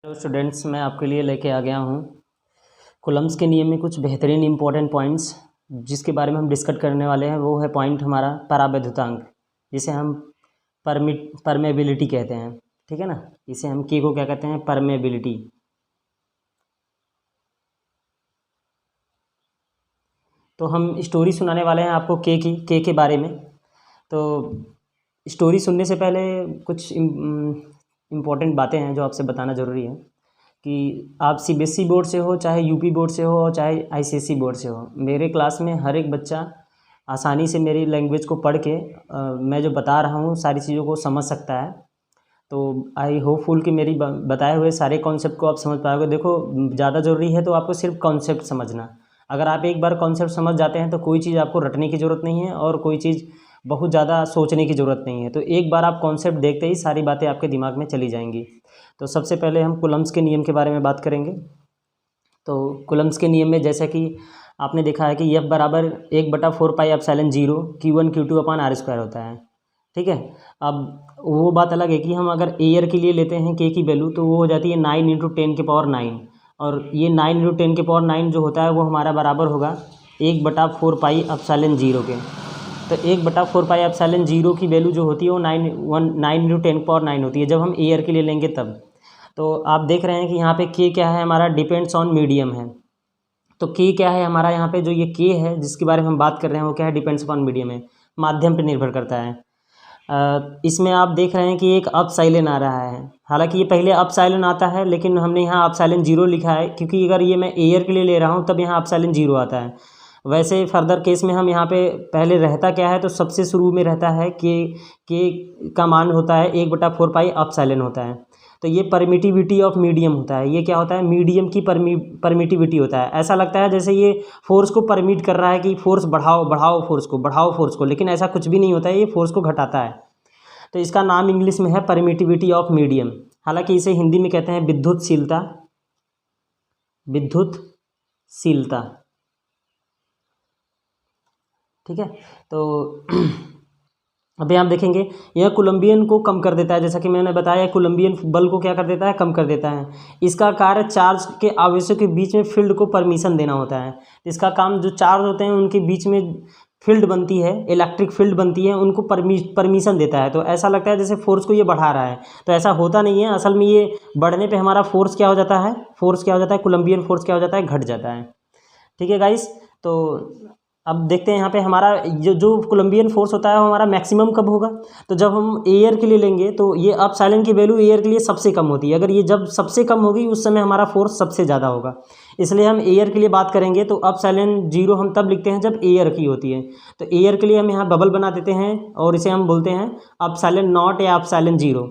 Hello students, मैं आपके लिए लेके आ गया हूँ कूलम्ब्स के नियम में कुछ बेहतरीन इंपॉर्टेंट पॉइंट्स जिसके बारे में हम डिस्कस करने वाले हैं। वो है पॉइंट हमारा परावैद्युतांक, जिसे हम परमेबिलिटी कहते हैं। ठीक है ना, इसे हम के को क्या कहते हैं, परमेबिलिटी। तो हम स्टोरी सुनाने वाले हैं आपको के बारे में। तो स्टोरी सुनने से पहले कुछ इम्पोर्टेंट बातें हैं जो आपसे बताना ज़रूरी है कि आप सीबीएसई बोर्ड से हो, चाहे यूपी बोर्ड से हो, और चाहे आईसीएसई बोर्ड से हो, मेरे क्लास में हर एक बच्चा आसानी से मेरी लैंग्वेज को पढ़ के मैं जो बता रहा हूँ सारी चीज़ों को समझ सकता है। तो आई होपफुल कि मेरी बताए हुए सारे कॉन्सेप्ट को आप समझ पाओगे। देखो, ज़्यादा ज़रूरी है तो आपको सिर्फ कॉन्सेप्ट समझना। अगर आप एक बार कॉन्सेप्ट समझ जाते हैं तो कोई चीज़ आपको रटने की ज़रूरत नहीं है और कोई चीज़ बहुत ज़्यादा सोचने की ज़रूरत नहीं है। तो एक बार आप कॉन्सेप्ट देखते ही सारी बातें आपके दिमाग में चली जाएंगी। तो सबसे पहले हम कूलम्ब्स के नियम के बारे में बात करेंगे। तो कूलम्ब्स के नियम में जैसा कि आपने देखा है कि F बराबर 1/4πε0 Q1 Q2 अपॉन r² होता है। ठीक है, अब वो बात अलग है कि हम अगर एयर के लिए लेते हैं के की वैल्यू तो वो हो जाती है 9 × 10⁹, और ये 9 × 10⁹ जो होता है वो हमारा बराबर होगा 1/4πε0 के। तो 1/4πε0 की वैल्यू जो होती है वो 9 × 10⁹ होती है जब हम एयर के लिए लेंगे तब। तो आप देख रहे हैं कि यहाँ पे के क्या है, हमारा डिपेंड्स ऑन मीडियम है। तो के क्या है हमारा, यहाँ पे जो ये के है जिसके बारे में हम बात कर रहे हैं वो क्या है, डिपेंड्स अपॉन मीडियम है, माध्यम पे निर्भर करता है। इसमें आप देख रहे हैं कि एक अपसाइलेन आ रहा है। हालांकि ये पहले अपसाइलेन आता है लेकिन हमने यहाँ अपसाइलेन 0 लिखा है क्योंकि अगर ये मैं एयर के लिए ले रहा हूँ तब यहाँ अपसाइलेन 0 आता है। वैसे फर्दर केस में हम यहाँ पे पहले रहता क्या है, तो सबसे शुरू में रहता है के का मान होता है 1/4π अपसाइलेन होता है। तो ये परमिटिविटी ऑफ मीडियम होता है। ये क्या होता है, मीडियम की परमिटिविटी होता है। ऐसा लगता है जैसे ये फोर्स को परमिट कर रहा है कि फोर्स बढ़ाओ बढ़ाओ फोर्स को, लेकिन ऐसा कुछ भी नहीं होता है, ये फोर्स को घटाता है। तो इसका नाम इंग्लिश में है परमिटिविटी ऑफ मीडियम। हालांकि इसे हिंदी में कहते हैं विद्युतशीलता। विद्युतशीलता, ठीक है। तो अभी आप देखेंगे यह कोलंबियन को कम कर देता है, जैसा कि मैंने बताया कोलंबियन बल को क्या कर देता है, कम कर देता है। इसका कार्य चार्ज के आवेशों के बीच में फील्ड को परमिशन देना होता है। इसका काम, जो चार्ज होते हैं उनके बीच में फील्ड बनती है, इलेक्ट्रिक फील्ड बनती है, उनको परमिशन देता है। तो ऐसा लगता है जैसे फोर्स को ये बढ़ा रहा है, तो ऐसा होता नहीं है। असल में ये बढ़ने पर हमारा फोर्स क्या हो जाता है, कोलंबियन फोर्स क्या हो जाता है, घट जाता है। ठीक है गाइस, तो अब देखते हैं यहाँ पे हमारा जो कोलंबियन फोर्स होता है वो हमारा मैक्सिमम कब होगा। तो जब हम एयर के लिए लेंगे तो ये अपसाइलेन की वैल्यू एयर के लिए सबसे कम होती है। अगर ये जब सबसे कम होगी उस समय हमारा फोर्स सबसे ज़्यादा होगा। इसलिए हम एयर के लिए बात करेंगे तो अपसाइलेन 0 हम तब लिखते हैं जब एयर की होती है। तो एयर के लिए हम यहाँ बबल बना देते हैं और इसे हम बोलते हैं अपसाइलेन नॉट या अपसाइलेन 0।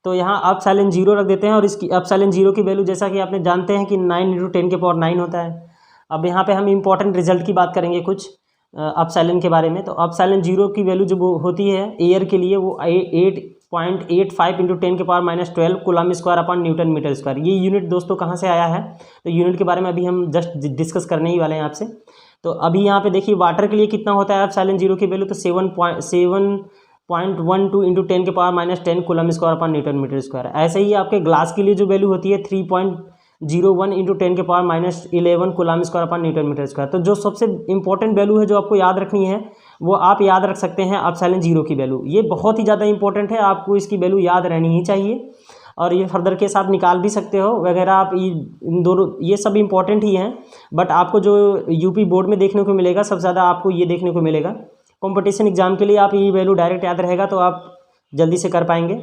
तो यहाँ अपसाइलेन 0 रख देते हैं और इसकी अपसाइलेन 0 की वैल्यू जैसा कि आपने जानते हैं कि 9 × 10⁹ होता है। अब यहाँ पे हम इंपॉर्टेंट रिजल्ट की बात करेंगे कुछ अपसाइलेन के बारे में। तो अपसाइलेन 0 की वैल्यू जो होती है एयर के लिए वो 8.85 × 10⁻12 coulomb square upon newton metre square. ये यूनिट दोस्तों कहाँ से आया है, तो यूनिट के बारे में अभी हम जस्ट डिस्कस करने ही वाले हैं आपसे। तो अभी यहाँ पे देखिए वाटर के लिए कितना होता है अपसाइलेन 0 की वैल्यू, तो 7.12 × 10⁻10 coulomb square upon newton metre square. ऐसे ही आपके ग्लास के लिए जो वैल्यू होती है 3.01 × 10⁻11 coulomb square upon newton metre square. तो जो सबसे इंपॉर्टेंट वैल्यू है जो आपको याद रखनी है वो आप याद रख सकते हैं अपसाइलेन 0 की वैल्यू। ये बहुत ही ज़्यादा इंपॉर्टेंट है, आपको इसकी वैल्यू याद रहनी ही चाहिए। और ये फर्दर केस आप निकाल भी सकते हो वगैरह। आप इन दोनों, ये सब इंपॉर्टेंट ही हैं, बट आपको जो यूपी बोर्ड में देखने को मिलेगा सबसे ज़्यादा आपको ये देखने को मिलेगा। कॉम्पिटिशन एग्जाम के लिए आप ये वैल्यू डायरेक्ट याद रहेगा तो आप जल्दी से कर पाएंगे।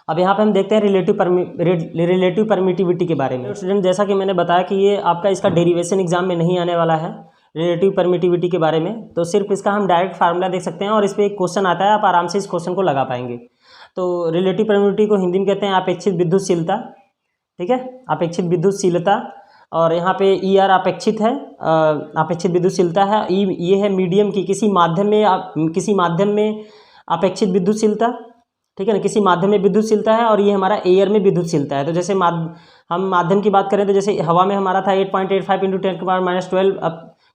अब यहाँ पे हम देखते हैं रिलेटिव परमिटिविटी के बारे में। स्टूडेंट, जैसा कि मैंने बताया कि ये आपका इसका डेरिवेशन एग्जाम में नहीं आने वाला है रिलेटिव परमिटिविटी के बारे में, तो सिर्फ इसका हम डायरेक्ट फार्मूला देख सकते हैं और इस पर एक क्वेश्चन आता है, आप आराम से इस क्वेश्चन को लगा पाएंगे। तो रिलेटिव परमिटिविटी को हिंदी में कहते हैं अपेक्षित विद्युतशीलता। ठीक है, अपेक्षित विद्युतशीलता। और यहाँ पे ER अपेक्षित है, अपेक्षित विद्युतशीलता है। ये है मीडियम की किसी माध्यम में अपेक्षित विद्युतशीलता। ठीक है ना, किसी माध्यम में विद्युतशीलता है और ये हमारा एयर में विद्युतशीलता है। तो जैसे हम माध्यम की बात करें तो जैसे हवा में हमारा था 8.85 × 10⁻12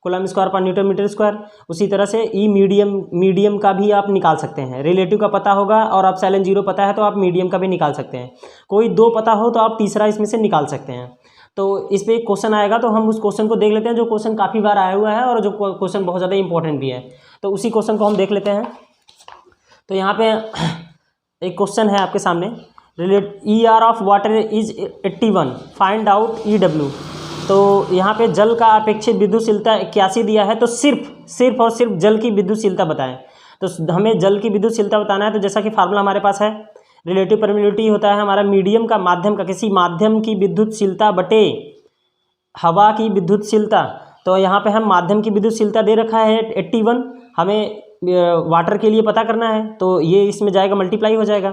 कूलम स्क्वायर पर न्यूटन मीटर स्क्वायर। उसी तरह से ई मीडियम का भी आप निकाल सकते हैं। रिलेटिव का पता होगा और एप्सिलॉन 0 पता है तो आप मीडियम का भी निकाल सकते हैं। कोई दो पता हो तो आप तीसरा इसमें से निकाल सकते हैं। तो इस पर एक क्वेश्चन आएगा तो हम उस क्वेश्चन को देख लेते हैं, जो क्वेश्चन काफ़ी बार आया हुआ है और जो क्वेश्चन बहुत ज़्यादा इंपॉर्टेंट भी है। तो उसी क्वेश्चन को हम देख लेते हैं। तो यहाँ पे एक क्वेश्चन है आपके सामने, ER of water is 81, find out EW। तो यहाँ पे जल का अपेक्षित विद्युतशीलता 81 दिया है, तो सिर्फ और सिर्फ जल की विद्युतशीलता बताएं। तो हमें जल की विद्युतशीलता बताना है। तो जैसा कि फार्मूला हमारे पास है, रिलेटिव परमिटिविटी होता है हमारा मीडियम का, माध्यम का, किसी माध्यम की विद्युतशीलता बटे हवा की विद्युतशीलता। तो यहाँ पे हम माध्यम की विद्युतशीलता दे रखा है 81, हमें वाटर के लिए पता करना है। तो ये इसमें जाएगा मल्टीप्लाई हो जाएगा,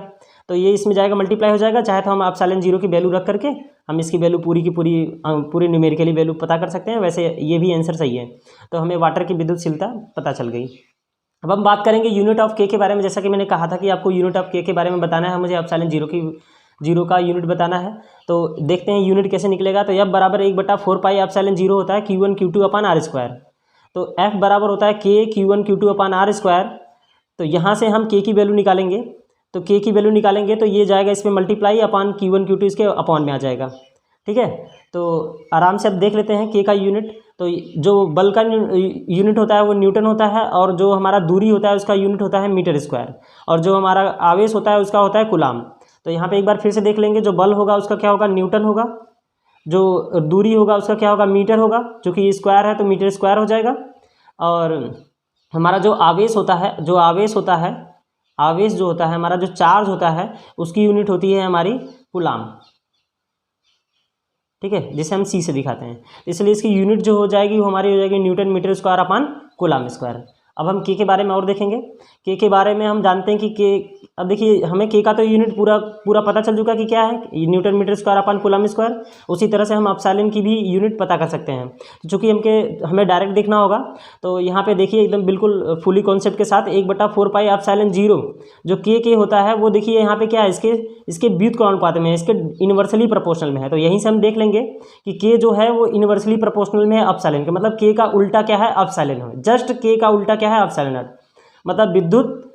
तो ये इसमें जाएगा मल्टीप्लाई हो जाएगा। चाहे तो हम एप्सिलॉन 0 की वैल्यू रख करके हम इसकी वैल्यू पूरी की पूरी न्यूमेरिकली वैल्यू पता कर सकते हैं। वैसे ये भी आंसर सही है। तो हमें वाटर की विद्युतशीलता पता चल गई। अब हम बात करेंगे यूनिट ऑफ के बारे में। जैसा कि मैंने कहा था कि आपको यूनिट ऑफ के बारे में बताना है, मुझे एप्सिलॉन 0 का यूनिट बताना है। तो देखते हैं यूनिट कैसे निकलेगा। तो F बराबर 1/4 एप्सिलॉन 0 होता है Q1 Q2 अपान R स्क्वायर। तो F बराबर होता है K Q1 Q2 अपान R स्क्वायर। तो यहाँ से हम K की वैल्यू निकालेंगे। तो K की वैल्यू निकालेंगे तो ये जाएगा इसमें मल्टीप्लाई अपान Q1 Q2 इसके अपॉन में आ जाएगा। ठीक है, तो आराम से अब देख लेते हैं K का यूनिट। तो जो बल का यूनिट होता है वो न्यूटन होता है, और जो हमारा दूरी होता है उसका यूनिट होता है मीटर स्क्वायर, और जो हमारा आवेश होता है उसका होता है कूलाम। तो यहाँ पे एक बार फिर से देख लेंगे, जो बल होगा उसका क्या होगा, न्यूटन होगा। जो दूरी होगा उसका क्या होगा, मीटर होगा, जो कि स्क्वायर है तो मीटर स्क्वायर हो जाएगा। और हमारा जो आवेश होता है आवेश जो होता है हमारा, जो चार्ज होता है उसकी यूनिट होती है हमारी कूलाम। ठीक है, जिसे हम C से दिखाते हैं। इसलिए इसकी यूनिट जो हो जाएगी वो हमारी हो जाएगी newton metre square upon coulomb square. अब हम के बारे में और देखेंगे। के बारे में हम जानते हैं कि के, अब देखिए हमें के का तो यूनिट पूरा पता चल चुका कि क्या है, newton metre square upon coulomb square. उसी तरह से हम एप्सिलॉन की भी यूनिट पता कर सकते हैं। चूँकि हमें डायरेक्ट देखना होगा, तो यहाँ पे देखिए एकदम बिल्कुल फुली कॉन्सेप्ट के साथ 1/4 पाई एप्सिलॉन 0 जो के होता है वो देखिए यहाँ पे क्या है, इसके व्युत्क्रमानुपात में है, इसके इन्वर्सली प्रोपोर्शनल में है। तो यहीं से हम देख लेंगे कि के जो है वो इन्वर्सली प्रोपोर्शनल में है एप्सिलॉन के, मतलब के का उल्टा क्या है, एप्सिलॉन है। जस्ट के का उल्टा क्या है, एप्सिलॉन नॉट। मतलब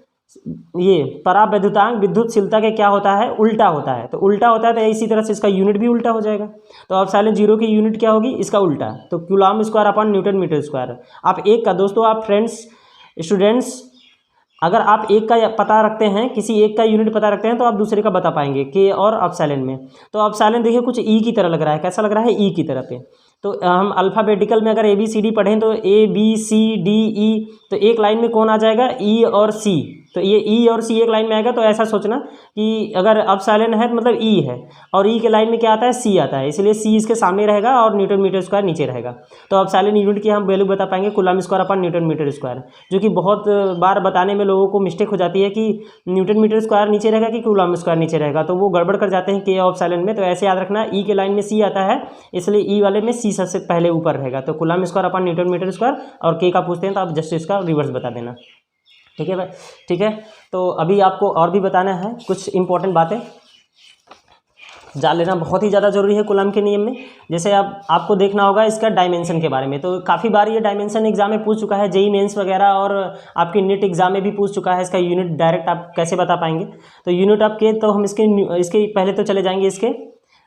परावैद्युतांक विद्युतशीलता के क्या होता है, उल्टा होता है। तो उल्टा होता है तो इसी तरह से इसका यूनिट भी उल्टा हो जाएगा। तो एप्सिलॉन 0 की यूनिट क्या होगी, इसका उल्टा। तो coulomb square upon newton metre square. आप एक का, दोस्तों आप फ्रेंड्स स्टूडेंट्स, अगर आप एक का पता रखते हैं, किसी एक का यूनिट पता रखते हैं, तो आप दूसरे का बता पाएंगे के और एप्सिलॉन में। तो एप्सिलॉन देखिए कुछ ई की तरह लग रहा है, कैसा लग रहा है, ई की तरह पे। तो हम अल्फ़ाबेटिकल में अगर ABCD पढ़ें तो ABCDE, तो एक लाइन में कौन आ जाएगा, E और C। तो ये E और C एक लाइन में आएगा। तो ऐसा सोचना कि अगर एप्सिलॉन है तो मतलब E है, और E के लाइन में क्या आता है, C आता है, इसलिए C इसके सामने रहेगा और न्यूटन मीटर स्क्वायर नीचे रहेगा। तो एप्सिलॉन यूनिट की हम वैल्यू बता पाएंगे coulomb square upon newton metre square, जो कि बहुत बार बताने में लोगों को मिस्टेक हो जाती है कि न्यूटन मीटर स्क्वायर नीचे रहेगा कि कूलाम स्क्वायर नीचे रहेगा, तो वो गड़बड़ कर जाते हैं के और एप्सिलॉन में। तो ऐसे याद रखना, E के लाइन में C आता है, इसलिए E वाले में C सबसे पहले ऊपर रहेगा। तो coulomb square upon newton metre square, और के का पूछते हैं तो आप जस्ट इसका रिवर्स बता देना। ठीक है भाई, ठीक है। तो अभी आपको और भी बताना है कुछ इंपॉर्टेंट बातें, जान लेना बहुत ही ज़्यादा जरूरी है कूलाम के नियम में। जैसे अब आपको देखना होगा इसका डायमेंशन के बारे में। तो काफ़ी बार ये डायमेंशन एग्जाम में पूछ चुका है, जेईई मेंस वगैरह, और आपकी नीट एग्जाम में भी पूछ चुका है। इसका यूनिट डायरेक्ट आप कैसे बता पाएंगे। तो यूनिट ऑफ के, तो हम इसके पहले तो चले जाएंगे, इसके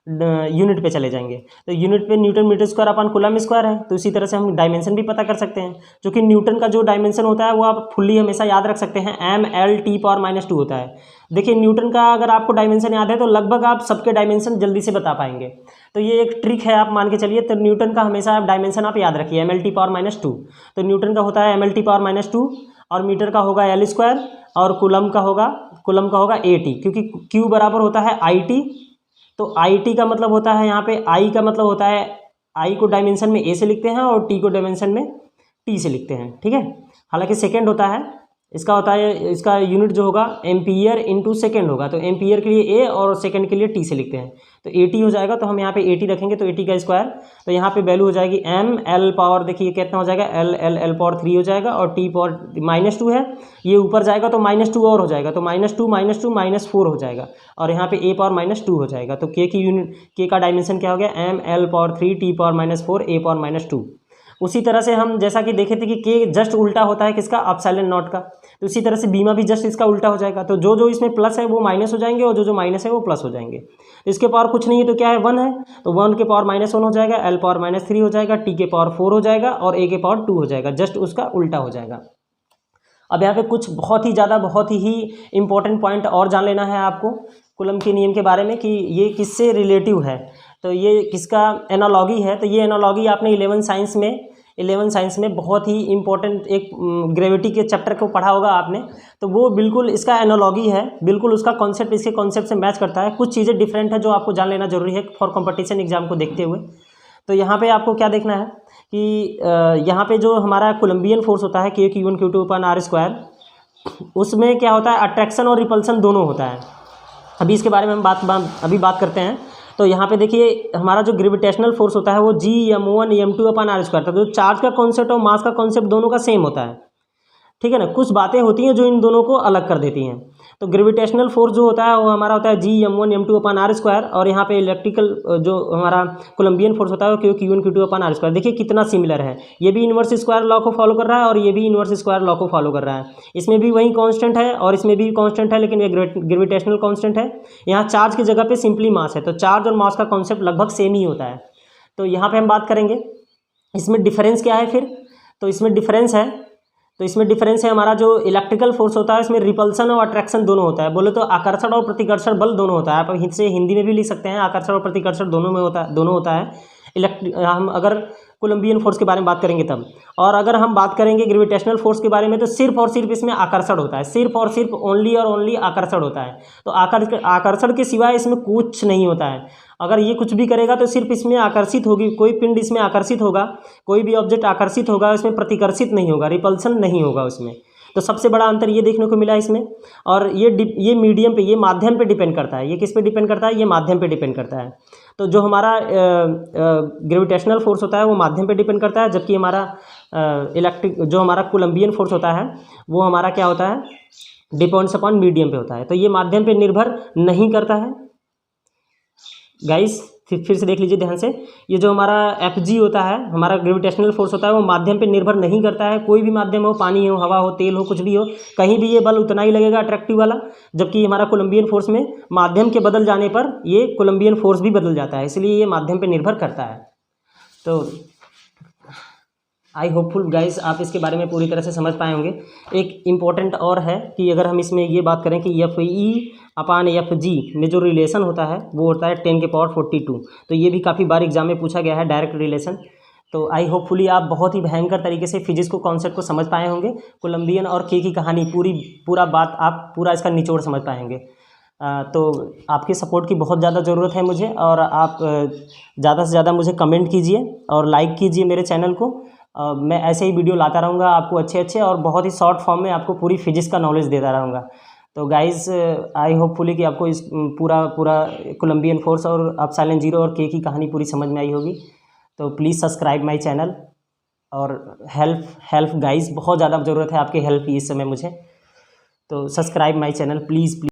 यूनिट पे चले जाएंगे। तो यूनिट पे newton metre square upon coulomb square है। तो इसी तरह से हम डायमेंशन भी पता कर सकते हैं, जो कि न्यूटन का जो डायमेंशन होता है वो आप फुल्ली हमेशा याद रख सकते हैं, mL/-2 होता है। देखिए न्यूटन का अगर आपको डायमेंशन याद है तो लगभग आप सबके डायमेंशन जल्दी से बता पाएंगे। तो ये एक ट्रिक है, आप मान के चलिए। तो न्यूटन का हमेशा आप डायमेंशन आप याद रखिए, mL/-2। तो न्यूटन का होता है mL/-2, और मीटर का होगा L², और कूलम का होगा AT, क्योंकि Q बराबर होता है IT। तो IT का मतलब होता है, यहाँ पे I का मतलब होता है, I को डायमेंशन में A से लिखते हैं और T को डायमेंशन में T से लिखते हैं। ठीक है, हालांकि सेकेंड होता है, इसका यूनिट जो होगा एम्पियर/सेकेंड होगा। तो एम्पियर के लिए A और सेकेंड के लिए T से लिखते हैं। तो AT हो जाएगा, तो हम यहाँ पे AT रखेंगे, तो AT का स्क्वायर। तो यहाँ पे वैल्यू हो जाएगी mL/, देखिए कितना हो जाएगा, L/3 हो जाएगा, और T/-2 है, ये ऊपर जाएगा तो -2 और हो जाएगा, तो -2 हो जाएगा, और यहाँ पे A/-2 हो जाएगा। तो K की यूनिट, K का डायमेंशन क्या हो गया, mL/3 T/-4 A/-2। उसी तरह से हम जैसा कि देखे थे कि के जस्ट उल्टा होता है किसका, एप्सिलॉन नॉट का, तो इसी तरह से बीमा भी जस्ट इसका उल्टा हो जाएगा। तो जो जो इसमें प्लस है वो माइनस हो जाएंगे और जो जो माइनस है वो प्लस हो जाएंगे। तो इसके पावर कुछ नहीं है तो क्या है, 1 है, तो 1 के पावर -1 हो जाएगा, एल पावर -3 हो जाएगा, टी के पावर 4 हो जाएगा और ए के पावर 2 हो जाएगा, जस्ट उसका उल्टा हो जाएगा। अब यहाँ पे कुछ बहुत ही इंपॉर्टेंट पॉइंट और जान लेना है आपको कूलम्ब के नियम के बारे में कि ये किससे रिलेटिव है, तो ये किसका एनालॉगी है। तो ये एनालॉगी आपने 11th साइंस में बहुत ही इंपॉर्टेंट एक ग्रेविटी के चैप्टर को पढ़ा होगा आपने, तो वो बिल्कुल इसका एनालॉगी है, बिल्कुल उसका कॉन्सेप्ट इसके कॉन्सेप्ट से मैच करता है। कुछ चीज़ें डिफरेंट है जो आपको जान लेना जरूरी है फॉर कॉम्पिटिशन एग्जाम को देखते हुए। तो यहाँ पे आपको क्या देखना है कि यहाँ पे जो हमारा कोलम्बियन फोर्स होता है Q1 Q2 अपन r², उसमें क्या होता है, अट्रैक्शन और रिपल्सन दोनों होता है। अभी इसके बारे में हम बात करते हैं। तो यहाँ पे देखिए हमारा जो ग्रेविटेशनल फोर्स होता है वो Gm1 m2 अपन r², तो जो चार्ज का कॉन्सेप्ट और मास का कॉन्सेप्ट दोनों का सेम होता है, ठीक है ना। कुछ बातें होती हैं जो इन दोनों को अलग कर देती हैं। तो ग्रेविटेशनल फोर्स जो होता है वो हमारा होता है Gm1 m2 अपन r², और यहाँ पे इलेक्ट्रिकल जो हमारा कोलम्बियन फोर्स होता है वो Q1 Q2 अपन r²। देखिए कितना सिमिलर है, ये भी इन्वर्स स्क्वायर लॉ को फॉलो कर रहा है और ये भी इन्वर्स स्क्वायर लॉ को फॉलो कर रहा है। इसमें भी वही कांस्टेंट है और इसमें भी कांस्टेंट है, लेकिन ये ग्रेविटेशनल कांस्टेंट है। यहाँ चार्ज की जगह पे सिंपली मास है, तो चार्ज और मास का कॉन्सेप्ट लगभग सेम ही होता है। तो यहाँ पर हम बात करेंगे इसमें डिफरेंस क्या है फिर। तो इसमें डिफरेंस है हमारा जो इलेक्ट्रिकल फोर्स होता है इसमें रिपल्सन और अट्रैक्शन दोनों होता है। बोले तो आकर्षण और प्रतिकर्षण बल दोनों होता है। आप इसे हिंदी में भी लिख सकते हैं, आकर्षण और प्रतिकर्षण दोनों होता है। हम अगर कोलम्बियन फोर्स के बारे में बात करेंगे तब, और अगर हम बात करेंगे ग्रेविटेशनल फोर्स के बारे में तो सिर्फ और सिर्फ इसमें आकर्षण होता है, सिर्फ और सिर्फ ओनली और ओनली आकर्षण होता है। तो आकर्षण के सिवाय इसमें कुछ नहीं होता है। अगर ये कुछ भी करेगा तो सिर्फ इसमें आकर्षित होगी, कोई पिंड इसमें आकर्षित होगा, कोई भी ऑब्जेक्ट आकर्षित होगा, इसमें प्रतिकर्षित नहीं होगा, रिपल्सन नहीं होगा उसमें। तो सबसे बड़ा अंतर ये देखने को मिला इसमें। और ये मीडियम पे, ये माध्यम पे डिपेंड करता है। ये किस पे डिपेंड करता है, ये माध्यम पे डिपेंड करता है। तो जो हमारा ग्रेविटेशनल फोर्स होता है वो माध्यम पे डिपेंड करता है, जबकि हमारा जो हमारा कोलम्बियन फोर्स होता है वो हमारा क्या होता है, डिपेंड्स अपॉन मीडियम पे होता है। तो ये माध्यम पे निर्भर नहीं करता है गाइस। फिर से देख लीजिए ध्यान से, ये जो हमारा Fg होता है, हमारा ग्रेविटेशनल फोर्स होता है वो माध्यम पे निर्भर नहीं करता है। कोई भी माध्यम हो, पानी हो, हवा हो, तेल हो, कुछ भी हो, कहीं भी ये बल उतना ही लगेगा अट्रैक्टिव वाला। जबकि हमारा कोलम्बियन फोर्स में माध्यम के बदल जाने पर ये कोलम्बियन फोर्स भी बदल जाता है, इसलिए ये माध्यम पे निर्भर करता है। तो आई होपफुल गाइस आप इसके बारे में पूरी तरह से समझ पाए होंगे। एक इम्पॉर्टेंट और है कि अगर हम इसमें ये बात करें कि Fe/Fg में जो रिलेशन होता है वो होता है 10⁻42। तो ये भी काफ़ी बार एग्जाम में पूछा गया है, डायरेक्ट रिलेशन। तो आई होपफुली आप बहुत ही भयंकर तरीके से फिजिक्स को कॉन्सेप्ट को समझ पाए होंगे। कोलम्बियन और के की कहानी पूरा इसका निचोड़ समझ पाएंगे। तो आपके सपोर्ट की बहुत ज़्यादा ज़रूरत है मुझे, और आप ज़्यादा से ज़्यादा मुझे कमेंट कीजिए और लाइक कीजिए मेरे चैनल को। मैं ऐसे ही वीडियो लाता रहूँगा आपको अच्छे और बहुत ही शॉर्ट फॉर्म में आपको पूरी फिजिक्स का नॉलेज देता रहूँगा। तो गाइस आई होपफुली कि आपको इस पूरा कोलम्बियन फोर्स और एप्सिलॉन 0 और के की कहानी पूरी समझ में आई होगी। तो प्लीज़ सब्सक्राइब माय चैनल और हेल्प गाइस, बहुत ज़्यादा ज़रूरत है आपके हेल्प की इस समय मुझे। तो सब्सक्राइब माय चैनल प्लीज़।